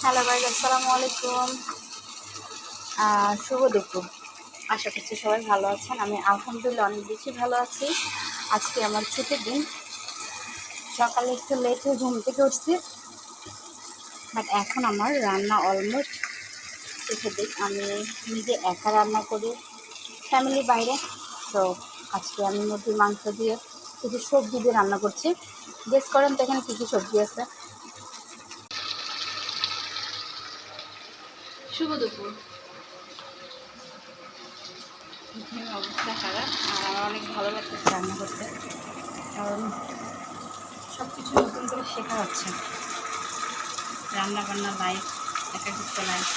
Hello guys, আসসালামু আলাইকুম। শুভ দুপুর। আশা করছি সবাই ভালো আছেন। আমি আলহামদুলিল্লাহ অনেক বেশি ভালো আছি। আজকে আমার ছুটির দিন। সকালে একটু লেটে ঘুম থেকে উঠছি, বাট এখন আমার রান্না অলমোস্ট শেষে দিক। আমি নিজে একা রান্না করি, ফ্যামিলির বাইরে। তো আজকে আমি মুরগির মাংস দিয়ে কিছু সবজি দিয়ে রান্না করছি। গেস করেন তো এখানে কী কী সবজি আছে। শুভ দুপুর। এখানে অবস্থা খারাপ, আর আমার অনেক ভালো লাগতেছে রান্না করতে, কারণ সব কিছু নতুন করে শেখা হচ্ছে। রান্না বান্না লাইফ, একাকিত্ব লাইফ,